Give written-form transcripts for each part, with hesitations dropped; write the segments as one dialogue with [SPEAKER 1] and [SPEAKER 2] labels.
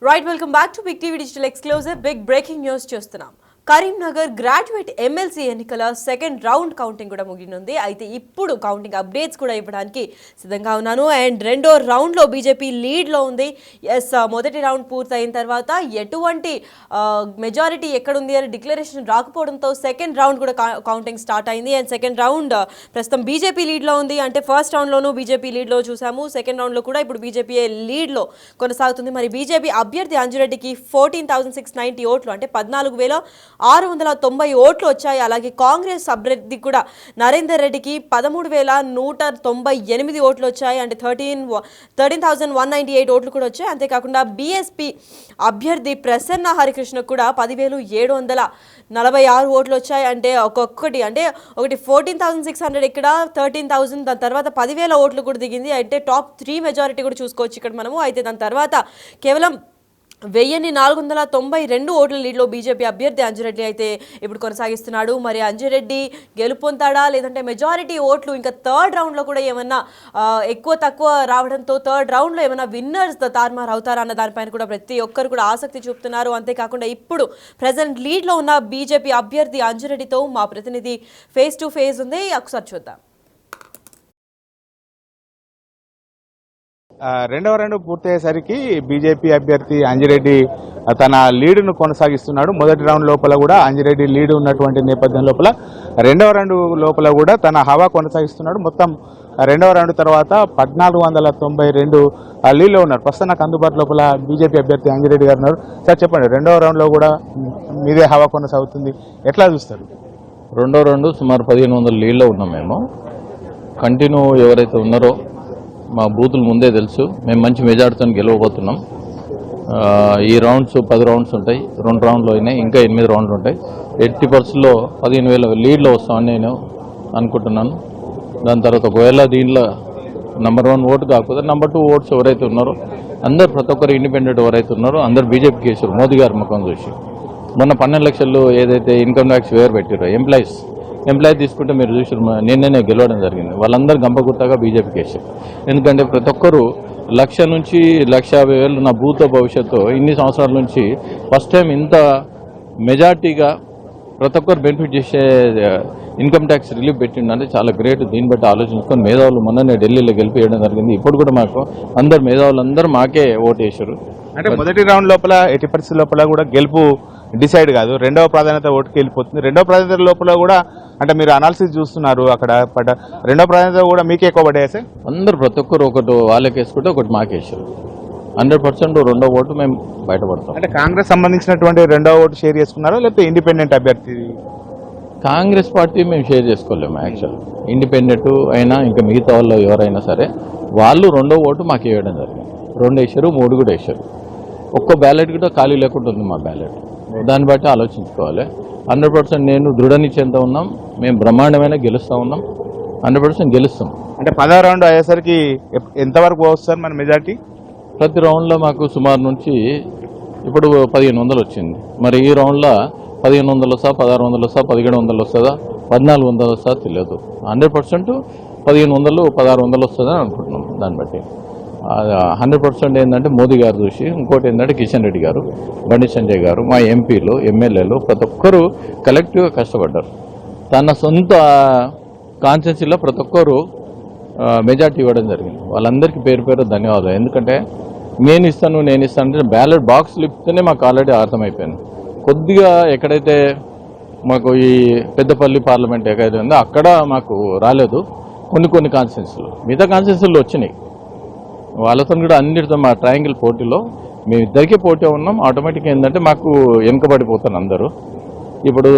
[SPEAKER 1] Right, welcome back to Big TV Digital Exclusive. Big breaking news చూస్తున్నాం. Karimnagar graduate MLC ఎన్నికల second round counting కూడా ముగినుంది. అయితే ఇప్పుడు counting updates కూడా ఇవ్వడానికి సిద్ధంగా ఉన్నాను. అండ్ రెండో రౌండ్లో బీజేపీ లీడ్లో ఉంది. మొదటి రౌండ్ పూర్తయిన తర్వాత ఎటువంటి మెజారిటీ ఎక్కడుంది అని డిక్లరేషన్ రాకపోవడంతో సెకండ్ రౌండ్ కూడా కౌంటింగ్ స్టార్ట్ అయింది. అండ్ సెకండ్ రౌండ్ ప్రస్తుతం బీజేపీ లీడ్లో ఉంది. అంటే ఫస్ట్ రౌండ్లోనూ బీజేపీ లీడ్లో చూసాము, సెకండ్ రౌండ్లో కూడా ఇప్పుడు బీజేపీ లీడ్లో కొనసాగుతుంది. మరి బీజేపీ అభ్యర్థి అంజురెడ్డికి 14,690 ఓట్లు, అంటే 14,690 ఓట్లు వచ్చాయి. అలాగే కాంగ్రెస్ అభ్యర్థి కూడా నరేందర్ రెడ్డికి 13,198 ఓట్లు వచ్చాయి, అంటే 13,198 ఓట్లు కూడా వచ్చాయి. అంతేకాకుండా బీఎస్పీ అభ్యర్థి ప్రసన్న హరికృష్ణ కూడా 10,746 ఓట్లు వచ్చాయి. అంటే ఒకటి 14,600, ఇక్కడ 13,000, దాని తర్వాత 10,000 ఓట్లు కూడా దిగింది. అంటే టాప్ 3 మెజారిటీ కూడా చూసుకోవచ్చు ఇక్కడ మనము. అయితే దాని తర్వాత కేవలం 1,492 ఓట్ల లీడ్లో బీజేపీ అభ్యర్థి అంజిరెడ్డి అయితే ఇప్పుడు కొనసాగిస్తున్నాడు. మరి అంజిరెడ్డి గెలుపొందాడా లేదంటే మెజారిటీ ఓట్లు ఇంకా థర్డ్ రౌండ్లో కూడా ఏమన్నా ఎక్కువ తక్కువ రావడంతో థర్డ్ రౌండ్లో ఏమైనా విన్నర్స్ తారుమారు అవుతారా అన్న దానిపైన కూడా ప్రతి ఒక్కరు కూడా ఆసక్తి చూపుతున్నారు. అంతేకాకుండా ఇప్పుడు ప్రజెంట్ లీడ్లో ఉన్న బీజేపీ అభ్యర్థి అంజిరెడ్డితో మా ప్రతినిధి ఫేస్ టు ఫేస్ ఉంది, ఒకసారి చూద్దాం.
[SPEAKER 2] రెండవ రౌండ్ పూర్తయ్యేసరికి బీజేపీ అభ్యర్థి అంజిరెడ్డి తన లీడును కొనసాగిస్తున్నాడు. మొదటి రౌండ్ లోపల కూడా అంజిరెడ్డి లీడ్ ఉన్నటువంటి నేపథ్యం లోపల రెండవ రౌండ్ లోపల కూడా తన హవా కొనసాగిస్తున్నాడు. మొత్తం రెండవ రౌండ్ తర్వాత 1,492 లీడ్లో ఉన్నారు. ప్రస్తుతం నాకు అందుబాటు లోపల బీజేపీ అభ్యర్థి అంజిరెడ్డి గారు ఉన్నారు. సార్ చెప్పండి, రెండవ రౌండ్లో కూడా మీదే హవా కొనసాగుతుంది, ఎట్లా చూస్తారు?
[SPEAKER 3] రెండో రౌండ్ సుమారు 1,500 లీడ్లో ఉన్నాం మేము. కంటిన్యూ ఎవరైతే ఉన్నారో మా బూతులు ముందే తెలుసు, మేము మంచి మెజార్టీతో గెలవబోతున్నాం. ఈ రౌండ్స్ 10 రౌండ్స్ ఉంటాయి, 2 రౌండ్లు అయినాయి, ఇంకా 8 రౌండ్లు ఉంటాయి. 80%లో 15,000 లీడ్లో వస్తామని నేను అనుకుంటున్నాను. దాని తర్వాత ఒకవేళ దీనిలో నెంబర్ 1 ఓటు కాకపోతే నెంబర్ 2 ఓట్స్ ఎవరైతే ఉన్నారో అందరు, ప్రతి ఒక్కరు ఇండిపెండెంట్ ఎవరైతే ఉన్నారో అందరు బీజేపీకి వేసారు. మోదీ గారి ముఖం చూసి మొన్న 12 లక్షలు ఏదైతే ఇన్కమ్ ట్యాక్స్ వేరు పెట్టారో ఎంప్లాయీ తీసుకుంటే మీరు చూసి నిన్ననే గెలవడం జరిగింది. వాళ్ళందరూ గంపగుత్తగా బీజేపీకి వేసారు. ఎందుకంటే ప్రతి ఒక్కరు 1,00,000 నుంచి 1,50,000 నా భూతో భవిష్యత్తు ఇన్ని సంవత్సరాల నుంచి ఫస్ట్ టైం ఇంత మెజార్టీగా ప్రతి ఒక్కరు బెనిఫిట్ చేసే ఇన్కమ్ ట్యాక్స్ రిలీఫ్ పెట్టిండంటే చాలా గ్రేట్. దీన్ని బట్టి ఆలోచించుకొని మేధావులు మొన్ననే ఢిల్లీలో గెలిపేయడం జరిగింది. ఇప్పుడు కూడా మాకు అందరు మేధావులు అందరూ మాకే ఓటు వేశారు.
[SPEAKER 2] అంటే మొదటి రౌండ్ లోపల 80% లోపల కూడా గెలుపు డిసైడ్ కాదు, రెండవ ప్రాధాన్యత ఓటుకి వెళ్ళిపోతుంది. రెండవ ప్రాధాన్యత లోపల కూడా అంటే మీరు అనాలిసిస్ చూస్తున్నారు, అక్కడ రెండవ ప్రాధాన్యత కూడా మీకే ఎక్కువ పడేసే
[SPEAKER 3] అందరు ప్రతి ఒక్కరు ఒకటి వాళ్ళకి వేసుకుంటే ఒకటి మాకేసారు. 100% రెండో ఓటు మేము బయటపడతాం.
[SPEAKER 2] అంటే కాంగ్రెస్ సంబంధించినటువంటి రెండవ ఓటు షేర్ చేసుకున్నారో లేకపోతే ఇండిపెండెంట్ అభ్యర్థి?
[SPEAKER 3] కాంగ్రెస్ పార్టీ మేము షేర్ చేసుకోలేము. యాక్చువల్ ఇండిపెండెంట్ అయినా ఇంకా మిగతా వాళ్ళు ఎవరైనా సరే వాళ్ళు రెండో ఓటు మాకు వేయడం జరిగింది. 2 వేసారు, 3 కూడా వేసారు. ఒక్క బ్యాలెట్ కూడా ఖాళీ లేకుండా ఉంది మా బ్యాలెట్. దాన్ని బట్టి ఆలోచించుకోవాలి. 100% నేను దృఢ నిశ్చయంతో ఉన్నాం, మేము బ్రహ్మాండమైన గెలుస్తూ ఉన్నాం, 100% గెలుస్తాం.
[SPEAKER 2] అంటే 10వ రౌండ్ అయ్యేసరికి ఎంతవరకు వస్తారు మన మెజార్టీ?
[SPEAKER 3] ప్రతి రౌండ్లో మాకు సుమారు నుంచి ఇప్పుడు 1,500 వచ్చింది. మరి ఈ రౌండ్లో 1,500 వస్తా, 1,600 వస్తా, 1,700 వస్తుందా, 1,400 వస్తా తెలియదు. 100% 1,500, 1,600 వస్తుందని అనుకుంటున్నాం. దాన్ని బట్టి 100% ఏంటంటే మోదీ గారు చూసి, ఇంకోటి ఏంటంటే కిషన్ రెడ్డి గారు, బండి సంజయ్ గారు, మా ఎంపీలు, ఎమ్మెల్యేలు ప్రతి ఒక్కరు కలెక్టివ్గా కష్టపడ్డారు. తన సొంత కాన్స్టిట్యున్సీలో ప్రతి ఒక్కరు మెజార్టీ ఇవ్వడం జరిగింది. వాళ్ళందరికీ పేరు పేరు ధన్యవాదాలు. ఎందుకంటే నేను ఇస్తాను అంటే బ్యాలెట్ బాక్స్లు ఇస్తేనే మాకు ఆల్రెడీ అర్థమైపోయింది. కొద్దిగా ఎక్కడైతే మాకు ఈ పెద్దపల్లి పార్లమెంట్ ఎక్కడైతే ఉందో అక్కడ మాకు రాలేదు. కొన్ని కాన్స్టిట్యున్సీలు, మిగతా కాన్స్టిట్యున్సీలు వచ్చినాయి. వాళ్ళతో కూడా అన్నిటితో మా ట్రయాంగిల్ పోటీలో మేము ఇద్దరికీ పోటీ ఉన్నాం. ఆటోమేటిక్గా ఏంటంటే మాకు వెనుకబడిపోతాను అందరూ. ఇప్పుడు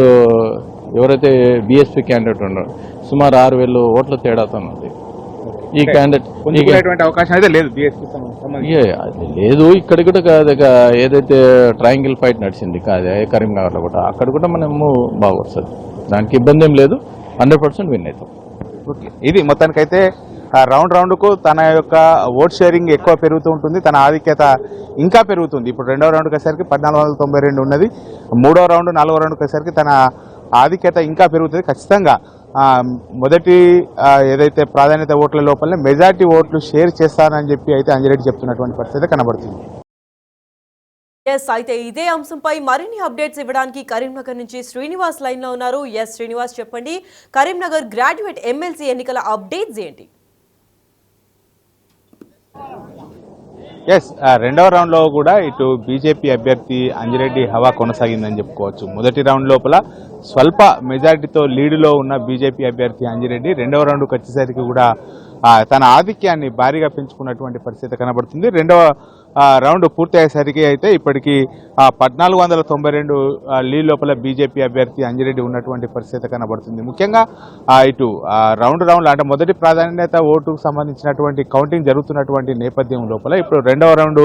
[SPEAKER 3] ఎవరైతే బీఎస్పీ క్యాండిడేట్ ఉన్నారో సుమారు 6,000 ఓట్ల తేడాతో ఉంది. ఈ క్యాండిడేట్
[SPEAKER 2] అవకాశం అయితే లేదు,
[SPEAKER 3] లేదు. ఇక్కడ కూడా ఏదైతే ట్రయాంగిల్ ఫైట్ నడిచింది కాదే కరీంనగర్లో కూడా, అక్కడ కూడా మనము బాగా వస్తుంది. దానికి ఇబ్బంది ఏం లేదు, 100% విన్ అవుతాం.
[SPEAKER 2] ఓకే, ఇది మొత్తానికైతే రౌండ్కు తన యొక్క ఓట్ షేరింగ్ ఎక్కువ పెరుగుతూ ఉంటుంది, తన ఆధిక్యత ఇంకా పెరుగుతుంది. ఇప్పుడు రెండవ రౌండ్కి వచ్చేసరికి 1,492 ఉన్నది. మూడో రౌండ్, 4వ రౌండ్కి వచ్చేసరికి తన ఆధిక్యత ఇంకా పెరుగుతుంది. ఖచ్చితంగా మొదటి ఏదైతే ప్రాధాన్యత ఓట్ల లోపలనే మెజార్టీ ఓట్లు షేర్ చేస్తానని చెప్పి అయితే అంజిరెడ్డి చెప్తున్నటువంటి పరిస్థితి కనబడుతుంది.
[SPEAKER 1] ఎస్ అయితే ఇదే అంశంపై మరిన్ని అప్డేట్స్ ఇవ్వడానికి కరీంనగర్ నుంచి శ్రీనివాస్ లైన్ లో ఉన్నారు. ఎస్ శ్రీనివాస్, చెప్పండి, కరీంనగర్ గ్రాడ్యుయేట్ ఎమ్మెల్సీ ఎన్నికల అప్డేట్స్ ఏంటి?
[SPEAKER 2] ఎస్ రెండవ రౌండ్ లో కూడా ఇటు బీజేపీ అభ్యర్థి అంజిరెడ్డి హవా కొనసాగిందని చెప్పుకోవచ్చు. మొదటి రౌండ్ లోపల స్వల్ప మెజారిటీతో లీడులో ఉన్న బీజేపీ అభ్యర్థి అంజిరెడ్డి రెండవ రౌండ్కి వచ్చేసరికి కూడా తన ఆధిక్యాన్ని భారీగా పెంచుకున్నటువంటి పరిస్థితి కనబడుతుంది. రెండవ రౌండ్ పూర్తి అయ్యేసరికి అయితే ఇప్పటికీ 1492 లీడ్ లోపల బీజేపీ అభ్యర్థి అంజిరెడ్డి ఉన్నటువంటి పరిస్థితి కనబడుతుంది. ముఖ్యంగా ఇటు రౌండ్ అంటే మొదటి ప్రాధాన్యత ఓటుకు సంబంధించినటువంటి కౌంటింగ్ జరుగుతున్నటువంటి నేపథ్యం లోపల ఇప్పుడు రెండవ రౌండ్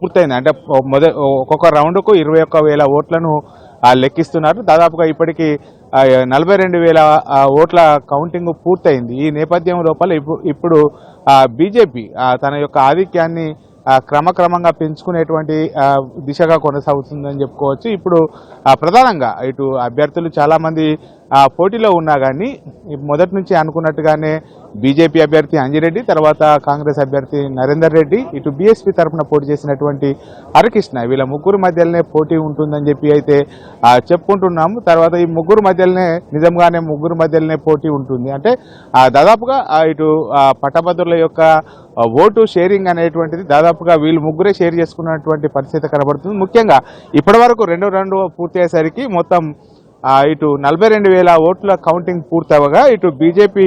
[SPEAKER 2] పూర్తయింది. అంటే ఒక్కొక్క రౌండ్కు 21,000 ఓట్లను లెక్కిస్తున్నారు. దాదాపుగా ఇప్పటికీ 42,000 ఓట్ల కౌంటింగ్ పూర్తయింది. ఈ నేపథ్యం లోపల ఇప్పుడు బీజేపీ తన యొక్క ఆధిక్యాన్ని క్రమక్రమంగా పెంచుకునేటువంటి దిశగా కొనసాగుతుందని చెప్పుకోవచ్చు. ఇప్పుడు ప్రధానంగా ఇటు అభ్యర్థులు చాలామంది పోటీలో ఉన్నా కానీ మొదటి నుంచి అనుకున్నట్టుగానే బీజేపీ అభ్యర్థి అంజిరెడ్డి, తర్వాత కాంగ్రెస్ అభ్యర్థి నరేందర్ రెడ్డి, ఇటు బీఎస్పీ తరఫున పోటీ చేసినటువంటి హరికృష్ణ, వీళ్ళ ముగ్గురు మధ్యలోనే పోటీ ఉంటుందని చెప్పి అయితే చెప్పుకుంటున్నాము. తర్వాత ఈ ముగ్గురు మధ్యలోనే నిజంగానే ముగ్గురు మధ్యలోనే పోటీ ఉంటుంది. అంటే దాదాపుగా ఇటు పట్టభద్రుల యొక్క ఓటు షేరింగ్ అనేటువంటిది దాదాపుగా వీళ్ళు ముగ్గురే షేర్ చేసుకున్నటువంటి పరిస్థితి కనబడుతుంది. ముఖ్యంగా ఇప్పటివరకు రెండో రౌండ్ పూర్తి అయ్యేసరికి మొత్తం ఇటు 42,000 ఓట్ల కౌంటింగ్ పూర్తవగా ఇటు బీజేపీ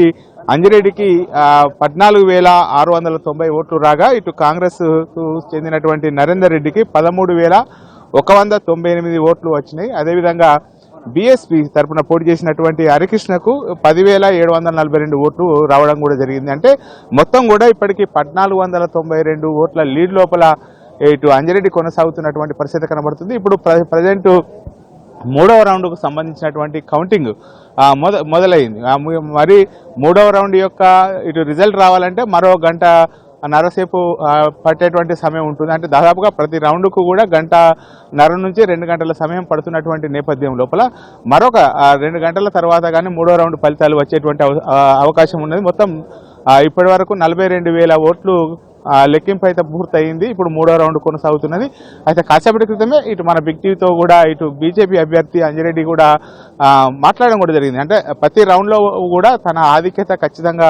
[SPEAKER 2] అంజిరెడ్డికి 14,690 ఓట్లు రాగా ఇటు కాంగ్రెస్ చెందినటువంటి నరేందర్ రెడ్డికి 13,198 ఓట్లు వచ్చినాయి. అదేవిధంగా బీఎస్పీ తరఫున పోటీ చేసినటువంటి హరికృష్ణకు 10,742 ఓట్లు రావడం కూడా జరిగింది. అంటే మొత్తం కూడా ఇప్పటికీ 1,492 ఓట్ల లీడ్ లోపల ఇటు అంజిరెడ్డి కొనసాగుతున్నటువంటి పరిస్థితి కనబడుతుంది. ఇప్పుడు ప్రజెంట్ మూడవ రౌండ్కు సంబంధించినటువంటి కౌంటింగ్ మొదలైంది. మరి మూడవ రౌండ్ యొక్క ఇటు రిజల్ట్ రావాలంటే మరో గంట నరసేపు పట్టేటువంటి సమయం ఉంటుంది. అంటే దాదాపుగా ప్రతి రౌండ్కు కూడా గంటన్నర నుంచి 2 గంటల సమయం పడుతున్నటువంటి నేపథ్యం లోపల మరొక 2 గంటల తర్వాత కానీ మూడో రౌండ్ ఫలితాలు వచ్చేటువంటి అవకాశం ఉన్నది. మొత్తం ఇప్పటి వరకు 42,000 ఓట్లు లెక్కింపు అయితే పూర్తయింది. ఇప్పుడు మూడో రౌండ్ కొనసాగుతున్నది. అయితే కాసేపటి క్రితమే ఇటు మన బిగ్ టీవీతో కూడా ఇటు బీజేపీ అభ్యర్థి అంజిరెడ్డి కూడా మాట్లాడడం కూడా జరిగింది. అంటే ప్రతి రౌండ్లో కూడా తన ఆధిక్యత ఖచ్చితంగా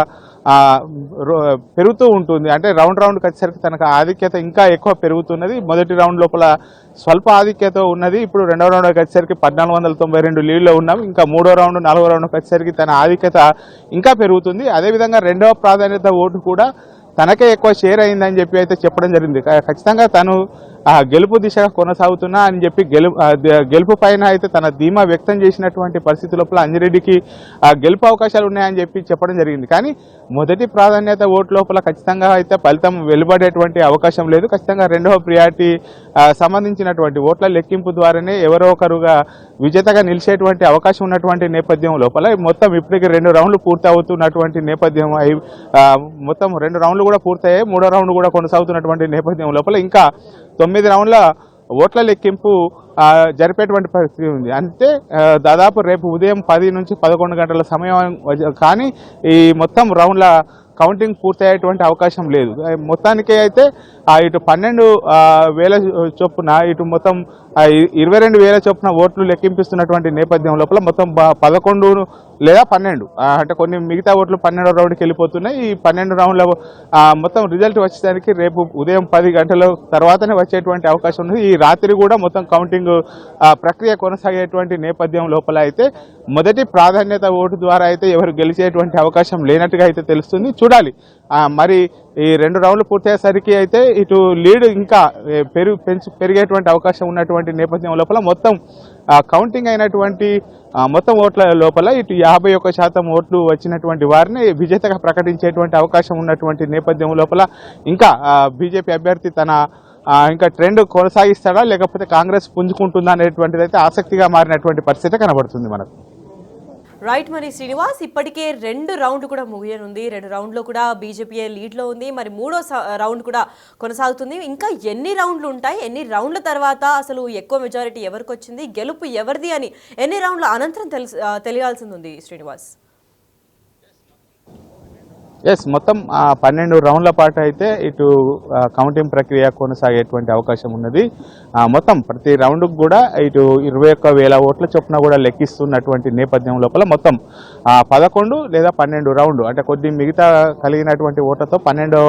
[SPEAKER 2] పెరుగుతూ ఉంటుంది. అంటే రౌండ్కి వచ్చేసరికి తనకు ఆధిక్యత ఇంకా ఎక్కువ పెరుగుతున్నది. మొదటి రౌండ్ లోపల స్వల్ప ఆధిక్యత ఉన్నది. ఇప్పుడు రెండవ రౌండ్కి వచ్చేసరికి 1492 లీడ్లో ఉన్నాం. ఇంకా మూడో రౌండ్, నాలుగో రౌండ్కి వచ్చేసరికి తన ఆధిక్యత ఇంకా పెరుగుతుంది. అదేవిధంగా రెండవ ప్రాధాన్యత ఓటు కూడా తనకే ఎక్కువ షేర్ అయిందని చెప్పి అయితే చెప్పడం జరిగింది. ఖచ్చితంగా తను గెలుపు దిశగా కొనసాగుతున్నా అని చెప్పి గెలుపు పైన అయితే తన ధీమా వ్యక్తం చేసినటువంటి పరిస్థితి లోపల అంజిరెడ్డికి గెలుపు అవకాశాలు ఉన్నాయని చెప్పి చెప్పడం జరిగింది. కానీ మొదటి ప్రాధాన్యత ఓటు లోపల ఖచ్చితంగా అయితే ఫలితం వెలువడేటువంటి అవకాశం లేదు. ఖచ్చితంగా రెండవ ప్రియారిటీ సంబంధించినటువంటి ఓట్ల లెక్కింపు ద్వారానే ఎవరో ఒకరుగా విజేతగా నిలిచేటువంటి అవకాశం ఉన్నటువంటి నేపథ్యం లోపల మొత్తం ఇప్పటికీ 2 రౌండ్లు పూర్తి అవుతున్నటువంటి నేపథ్యం, మొత్తం 2 రౌండ్లు కూడా పూర్తయ్యాయి. మూడో రౌండ్ కూడా కొనసాగుతున్నటువంటి నేపథ్యం లోపల ఇంకా 9 రౌండ్ల ఓట్ల లెక్కింపు జరిపేటువంటి పరిస్థితి ఉంది. అంటే దాదాపు రేపు ఉదయం 10 నుంచి 11 గంటల సమయం, కానీ ఈ మొత్తం రౌండ్ల కౌంటింగ్ పూర్తయ్యేటువంటి అవకాశం లేదు. మొత్తానికి అయితే ఇటు 12,000 చొప్పున ఇటు మొత్తం 22,000 చొప్పున ఓట్లు లెక్కింపిస్తున్నటువంటి నేపథ్యం లోపల మొత్తం 11 లేదా 12 అంటే కొన్ని మిగతా ఓట్లు 12వ రౌండ్కి వెళ్ళిపోతున్నాయి. ఈ 12 రౌండ్ల మొత్తం రిజల్ట్ వచ్చేసరికి రేపు ఉదయం 10 గంటల తర్వాతనే వచ్చేటువంటి అవకాశం ఉంది. ఈ రాత్రి కూడా మొత్తం కౌంటింగ్ ప్రక్రియ కొనసాగేటువంటి నేపథ్యం లోపల అయితే మొదటి ప్రాధాన్యత ఓటు ద్వారా అయితే ఎవరు గెలిచేటువంటి అవకాశం లేనట్టుగా అయితే తెలుస్తుంది. చూడాలి మరి ఈ 2 రౌండ్లు పూర్తయ్యేసరికి అయితే ఇటు లీడ్ ఇంకా పెరిగేటువంటి అవకాశం ఉన్నటువంటి నేపథ్యం లోపల మొత్తం కౌంటింగ్ అయినటువంటి మొత్తం ఓట్ల లోపల ఇటు 51% ఓట్లు వచ్చినటువంటి వారిని విజేతగా ప్రకటించేటువంటి అవకాశం ఉన్నటువంటి నేపథ్యం లోపల ఇంకా బీజేపీ అభ్యర్థి తన ఇంకా ట్రెండ్ కొనసాగిస్తాడా లేకపోతే కాంగ్రెస్ పుంజుకుంటుందా అనేటువంటిది అయితే ఆసక్తిగా మారినటువంటి పరిస్థితి కనబడుతుంది మనకు.
[SPEAKER 1] రైట్, మరి శ్రీనివాస్, ఇప్పటికే 2 రౌండ్ కూడా ముగియనుంది. 2 రౌండ్లో కూడా బీజేపీ లీడ్లో ఉంది. మరి మూడో రౌండ్ కూడా కొనసాగుతుంది. ఇంకా ఎన్ని రౌండ్లు ఉంటాయి? ఎన్ని రౌండ్ల తర్వాత అసలు ఎక్కువ మెజారిటీ ఎవరికి వచ్చింది, గెలుపు ఎవరిది అని ఎన్ని రౌండ్ల అనంతరం తెలియాల్సింది ఉంది శ్రీనివాస్?
[SPEAKER 2] ఎస్, మొత్తం 12 రౌండ్ల పాటు అయితే ఇటు కౌంటింగ్ ప్రక్రియ కొనసాగేటువంటి అవకాశం ఉన్నది. మొత్తం ప్రతి రౌండ్కు కూడా ఇటు 21,000 ఓట్ల చొప్పున కూడా లెక్కిస్తున్నటువంటి నేపథ్యం లోపల మొత్తం 11 లేదా 12 రౌండ్ అంటే కొద్ది మిగతా కలిగినటువంటి ఓట్లతో 12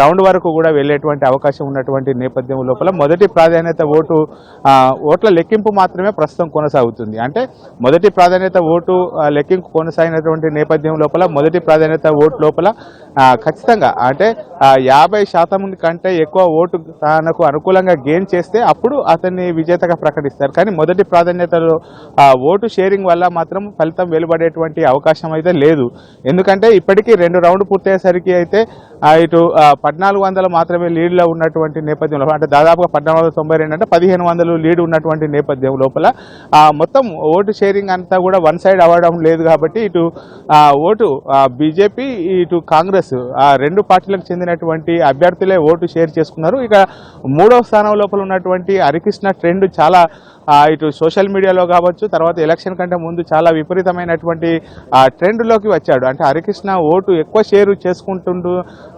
[SPEAKER 2] రౌండ్ వరకు కూడా వెళ్ళేటువంటి అవకాశం ఉన్నటువంటి నేపథ్యం లోపల మొదటి ప్రాధాన్యత ఓట్ల లెక్కింపు మాత్రమే ప్రస్తుతం కొనసాగుతుంది. అంటే మొదటి ప్రాధాన్యత ఓటు లెక్కింపు కొనసాగినటువంటి నేపథ్యం లోపల మొదటి ప్రాధాన్యత ఓటు లోపల ఖచ్చితంగా అంటే 50% కంటే ఎక్కువ ఓటు తనకు అనుకూలంగా గెయిన్ చేస్తే అప్పుడు అతన్ని విజేతగా ప్రకటిస్తారు. కానీ మొదటి ప్రాధాన్యతలో ఓటు షేరింగ్ వల్ల మాత్రం ఫలితం వెలువడేటువంటి అవకాశం అయితే లేదు. ఎందుకంటే ఇప్పటికీ 2 రౌండ్ పూర్తయ్యేసరికి అయితే ఇటు 1400 మాత్రమే లీడ్లో ఉన్నటువంటి నేపథ్యంలో అంటే దాదాపుగా 1492 అంటే 1500 లీడ్ ఉన్నటువంటి నేపథ్యం లోపల మొత్తం ఓటు షేరింగ్ అంతా కూడా వన్ సైడ్ అవ్వడం లేదు. కాబట్టి ఇటు ఓటు బీజేపీ ఇటు కాంగ్రెస్ రెండు పార్టీలకు చెందినటువంటి అభ్యర్థులే ఓటు షేర్ చేసుకున్నారు. ఇక 3వ స్థానం లోపల ఉన్నటువంటి హరికృష్ణ ట్రెండ్ చాలా ఇటు సోషల్ మీడియాలో కావచ్చు, తర్వాత ఎలక్షన్ కంటే ముందు చాలా విపరీతమైనటువంటి ట్రెండ్లోకి వచ్చాడు. అంటే హరికృష్ణ ఓటు ఎక్కువ షేర్ చేసుకుంటుండు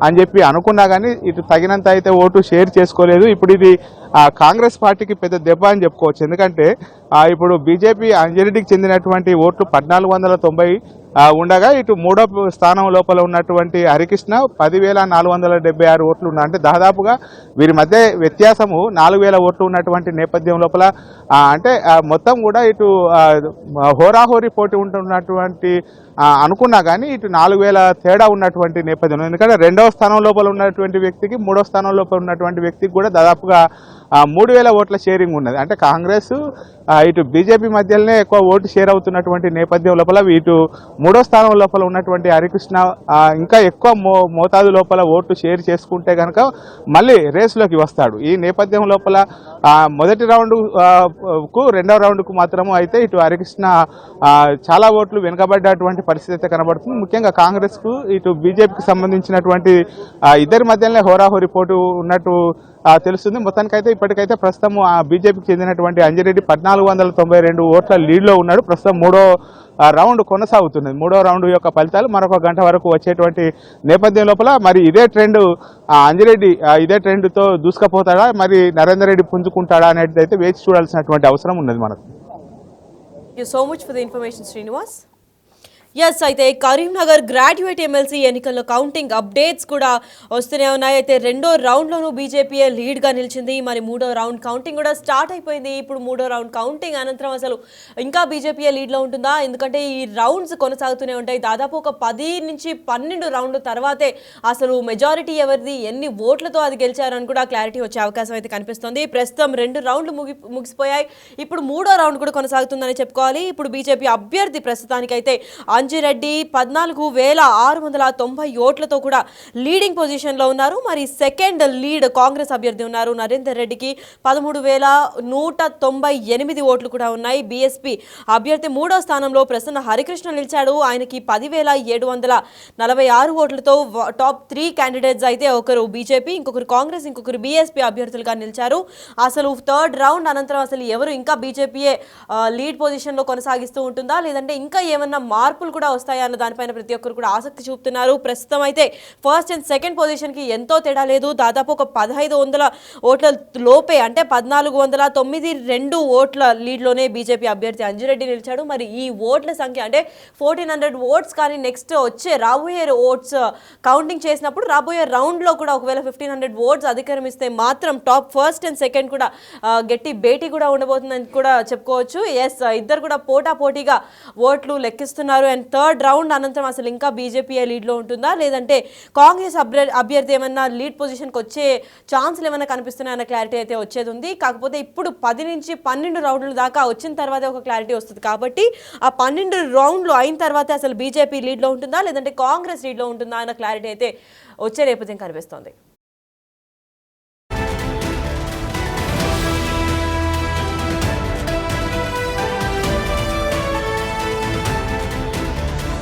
[SPEAKER 2] అని చెప్పి అనుకున్నా కానీ ఇటు తగినంత అయితే ఓటు షేర్ చేసుకోలేదు. ఇప్పుడు ఇది కాంగ్రెస్ పార్టీకి పెద్ద దెబ్బ అని చెప్పుకోవచ్చు. ఎందుకంటే ఇప్పుడు బీజేపీ అంజరెడ్డికి చెందినటువంటి ఓట్లు 1490 ఉండగా ఇటు 3వ స్థానం లోపల ఉన్నటువంటి హరికృష్ణ 10,476 ఓట్లు ఉన్నాయి. అంటే దాదాపుగా వీరి మధ్య వ్యత్యాసము 4,000 ఓట్లు ఉన్నటువంటి నేపథ్యం లోపల అంటే మొత్తం కూడా ఇటు హోరాహోరీ పోటీ ఉంటున్నటువంటి అనుకున్నా కానీ ఇటు 4,000 తేడా ఉన్నటువంటి నేపథ్యంలో, ఎందుకంటే 2వ స్థానం లోపల ఉన్నటువంటి వ్యక్తికి 3వ స్థానం లోపల ఉన్నటువంటి వ్యక్తికి కూడా దాదాపుగా 3,000 ఓట్ల షేరింగ్ ఉన్నది. అంటే కాంగ్రెస్ ఇటు బీజేపీ మధ్యలోనే ఎక్కువ ఓటు షేర్ అవుతున్నటువంటి నేపథ్యం లోపల ఇటు 3వ స్థానం లోపల ఉన్నటువంటి హరికృష్ణ ఇంకా ఎక్కువ మోతాదు లోపల ఓటు షేర్ చేసుకుంటే కనుక మళ్ళీ రేసులోకి వస్తాడు. ఈ నేపథ్యం లోపల మొదటి రౌండ్కు 2వ రౌండ్కు మాత్రము అయితే ఇటు హరికృష్ణ చాలా ఓట్లు వెనుకబడ్డటువంటి పరిస్థితి అయితే కనబడుతుంది. ముఖ్యంగా కాంగ్రెస్కు ఇటు బీజేపీకి సంబంధించినటువంటి ఇద్దరి మధ్యలోనే హోరాహోరీ పోటీ ఉన్నట్టు తెలుస్తుంది. మొత్తానికైతే ఇప్పటికైతే ప్రస్తుతం బీజేపీకి చెందినటువంటి అంజిరెడ్డి 1492 ఓట్ల లీడ్లో ఉన్నాడు. ప్రస్తుతం 3వ రౌండ్ కొనసాగుతున్నది. 3వ రౌండ్ యొక్క ఫలితాలు మరొక గంట వరకు వచ్చేటువంటి నేపథ్యం లోపల మరి ఇదే ట్రెండ్ అంజిరెడ్డి ఇదే ట్రెండ్తో దూసుకుపోతాడా, మరి నరేందర్ రెడ్డి పుంజుకుంటాడా అనేది అయితే వేచి చూడాల్సినటువంటి అవసరం ఉన్నది మనకు.
[SPEAKER 1] Thank you so much for the information, Srinivas. Yes, అయితే కరీంనగర్ గ్రాడ్యుయేట్ ఎమ్మెల్సీ ఎన్నికల్లో కౌంటింగ్ అప్డేట్స్ కూడా వస్తూనే ఉన్నాయి. అయితే 2వ రౌండ్లోనూ బీజేపీయే లీడ్గా నిలిచింది. మరి 3వ రౌండ్ కౌంటింగ్ కూడా స్టార్ట్ అయిపోయింది. ఇప్పుడు 3వ రౌండ్ కౌంటింగ్ అనంతరం అసలు ఇంకా బీజేపీయే లీడ్లో ఉంటుందా? ఎందుకంటే ఈ రౌండ్స్ కొనసాగుతూనే ఉంటాయి. దాదాపు ఒక 10 నుంచి 12 రౌండ్ల తర్వాతే అసలు మెజారిటీ ఎవరిది, ఎన్ని ఓట్లతో అది గెలిచారని కూడా క్లారిటీ వచ్చే అవకాశం అయితే కనిపిస్తుంది. ప్రస్తుతం 2 రౌండ్లు ముగిసిపోయాయి. ఇప్పుడు 3వ రౌండ్ కూడా కొనసాగుతుందని చెప్పుకోవాలి. ఇప్పుడు బీజేపీ అభ్యర్థి ప్రస్తుతానికైతే అంజిరెడ్డి 14,690 ఓట్లతో కూడా లీడింగ్ పొజిషన్లో ఉన్నారు. మరి సెకండ్ లీడ్ కాంగ్రెస్ అభ్యర్థి ఉన్నారు నరేందర్ రెడ్డికి 13,198 ఓట్లు కూడా ఉన్నాయి. బీఎస్పీ అభ్యర్థి 3వ స్థానంలో ప్రసన్న హరికృష్ణ నిలిచాడు. ఆయనకి 10,746 ఓట్లతో టాప్ 3 క్యాండిడేట్స్ అయితే ఒకరు బీజేపీ, ఇంకొకరు కాంగ్రెస్, ఇంకొకరు బీఎస్పీ అభ్యర్థులుగా నిలిచారు. అసలు 3rd రౌండ్ అనంతరం అసలు ఎవరు ఇంకా బీజేపీయే లీడ్ పొజిషన్లో కొనసాగిస్తూ ఉంటుందా, లేదంటే ఇంకా ఏమన్నా మార్పులు కూడా వస్తాయా అన్న దానిపైన ప్రతి ఒక్కరు కూడా ఆసక్తి చూపుతున్నారు. ప్రస్తుతం అయితే ఫస్ట్ అండ్ సెకండ్ పొజిషన్కి ఎంతో తేడా లేదు. దాదాపు ఒక 1,500 ఓట్ల లోపే, అంటే 1,492 ఓట్ల లీడ్లోనే బీజేపీ అభ్యర్థి అంజిరెడ్డి నిలిచాడు. మరి ఈ ఓట్ల సంఖ్య అంటే 1,400 ఓట్స్ కానీ నెక్స్ట్ వచ్చే రాబోయే ఓట్స్ కౌంటింగ్ చేసినప్పుడు రాబోయే రౌండ్లో కూడా ఒకవేళ 1,500 ఓట్స్ అధిగమిస్తే మాత్రం టాప్ ఫస్ట్ అండ్ సెకండ్ కూడా గట్టి భేటీ కూడా ఉండబోతుందని కూడా చెప్పుకోవచ్చు. ఎస్, ఇద్దరు కూడా పోటాపోటీగా ఓట్లు లెక్కిస్తున్నారు. అండ్ 3rd రౌండ్ అనంతరం అసలు ఇంకా బీజేపీ లీడ్లో ఉంటుందా, లేదంటే కాంగ్రెస్ అభ్యర్థి ఏమన్నా లీడ్ పొజిషన్కి వచ్చే ఛాన్స్లు ఏమైనా కనిపిస్తున్నాయన్న క్లారిటీ అయితే వచ్చేది ఉంది. కాకపోతే ఇప్పుడు 10 నుంచి 12 రౌండ్ల దాకా వచ్చిన తర్వాతే ఒక క్లారిటీ వస్తుంది. కాబట్టి ఆ 12 రౌండ్లు అయిన తర్వాత అసలు బీజేపీ లీడ్లో ఉంటుందా, లేదంటే కాంగ్రెస్ లీడ్లో ఉంటుందా అన్న క్లారిటీ అయితే వచ్చే నేపథ్యం కనిపిస్తోంది.